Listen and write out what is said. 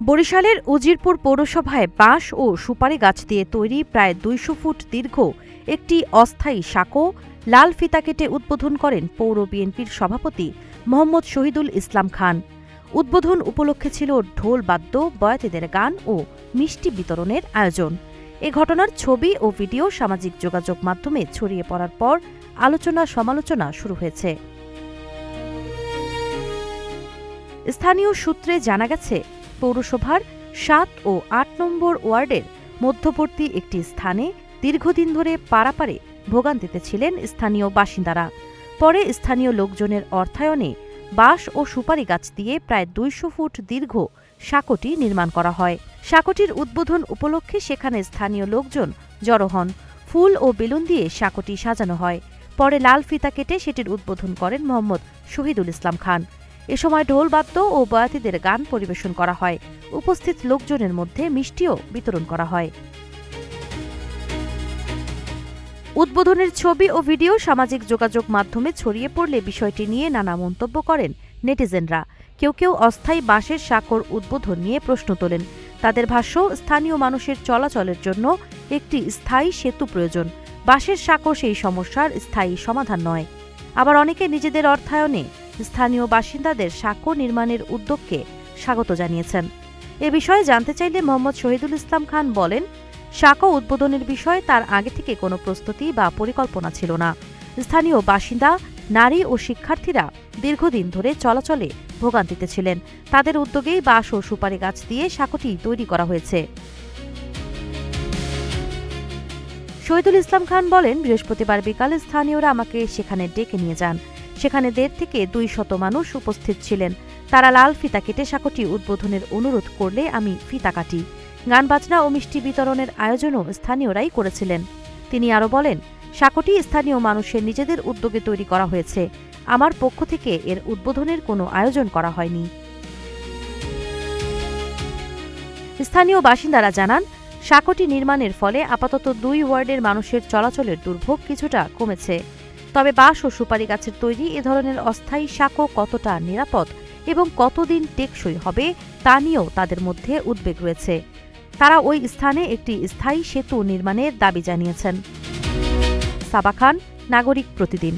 বরিশালের উজিরপুর পৌরসভায় বাঁশ ও সুপারি গাছ দিয়ে তৈরি প্রায় ২০০ ফুট দীর্ঘ একটি অস্থায়ী সাঁকো লাল ফিতা কেটে উদ্বোধন করেন পৌর বিএনপির সভাপতি মোহাম্মদ শহীদুল ইসলাম খান। উদ্বোধন উপলক্ষে ছিল ঢোল বাদ্য, বয়াতিদের গান ও মিষ্টি বিতরণের আয়োজন। এ ঘটনার ছবি ও ভিডিও সামাজিক যোগাযোগ মাধ্যমে ছড়িয়ে পড়ার পর আলোচনা সমালোচনা শুরু হয়েছে। স্থানীয় সূত্রে জানা গেছে, পৌরসভার ৭ ও ৮ নম্বর ওয়ার্ডের মধ্যবর্তী একটি স্থানে দীর্ঘদিন ধরে পারাপারে ভোগান্তিতে ছিলেন স্থানীয় বাসিন্দারা। পরে স্থানীয় লোকজনের অর্থায়নে বাঁশ ও সুপারি গাছ দিয়ে প্রায় ২০০ ফুট দীর্ঘ সাঁকোটি নির্মাণ করা হয়। সাঁকোটির উদ্বোধন উপলক্ষে সেখানে স্থানীয় লোকজন জড়ো হন। ফুল ও বেলুন দিয়ে সাঁকোটি সাজানো হয়। পরে লাল ফিতা কেটে সেটির উদ্বোধন করেন মোহাম্মদ শহীদুল ইসলাম খান। এ সময় ঢোল বাদ্য ও বয়াতিদের গান পরিবেশন করা হয়। উপস্থিত লোকজনের মধ্যে মিষ্টিও বিতরণ করা হয়। উদ্বোধনের ছবি ও ভিডিও সামাজিক যোগাযোগ মাধ্যমে ছড়িয়ে পড়লে বিষয়টি নিয়ে নানা মন্তব্য করেন নেটিজেনরা। কেউ কেউ অস্থায়ী বাঁশের সাঁকোর উদ্বোধন নিয়ে প্রশ্ন তোলেন। তাদের ভাষ্য, স্থানীয় মানুষের চলাচলের জন্য একটি স্থায়ী সেতু প্রয়োজন। বাঁশের সাঁকো সেই সমস্যার স্থায়ী সমাধান নয়। আবার অনেকে নিজেদের অর্থায়নে স্থানীয় বাসিন্দাদের সাঁকো নির্মাণের উদ্যোগকে স্বাগত জানিয়েছেন। এ বিষয়ে জানতে চাইলে মোহাম্মদ শহীদুল ইসলাম খান বলেন, সাঁকো উদ্বোধনের বিষয়ে তার আগে থেকে কোনো প্রস্তুতি বা পরিকল্পনা ছিল না। স্থানীয় বাসিন্দা, নারী ও শিক্ষার্থীরা দীর্ঘদিন ধরে চলাচলে ভোগান্তিতে ছিলেন। তাদের উদ্যোগেই বাঁশ ও সুপারি গাছ দিয়ে সাঁকোটি তৈরি করা হয়েছে। শহীদুল ইসলাম খান বলেন, বৃহস্পতিবার বিকালে স্থানীয়রা আমাকে সেখানে ডেকে নিয়ে যান। সেখানে ১৫০ থেকে ২০০ মানুষ উপস্থিত ছিলেন। তারা লাল ফিতা কেটে সাঁকোটি উদ্বোধনের অনুরোধ করলে আমি ফিতা কাটি। গান বাজনা ও মিষ্টি বিতরণের আয়োজনও স্থানীয়রাই করেছিলেন। তিনি আরও বলেন, সাঁকোটি স্থানীয় মানুষের নিজেদের উদ্যোগে তৈরি করা হয়েছে। আমার পক্ষ থেকে এর উদ্বোধনের কোনো আয়োজন করা হয়নি। স্থানীয় বাসিন্দারা জানান, সাঁকোটি নির্মাণের ফলে আপাতত ২ ওয়ার্ডের মানুষের চলাচলের দুর্ভোগ কিছুটা কমেছে। তবে বাঁশ ও সুপারি গাছের তৈরি এ ধরনের অস্থায়ী সাঁকো কতটা নিরাপদ এবং কতদিন টেকসই হবে তা নিয়েও তাদের মধ্যে উদ্বেগ রয়েছে। তারা ওই স্থানে একটি স্থায়ী সেতু নির্মাণের দাবি জানিয়েছেন। সাবা খান, নাগরিক প্রতিদিন।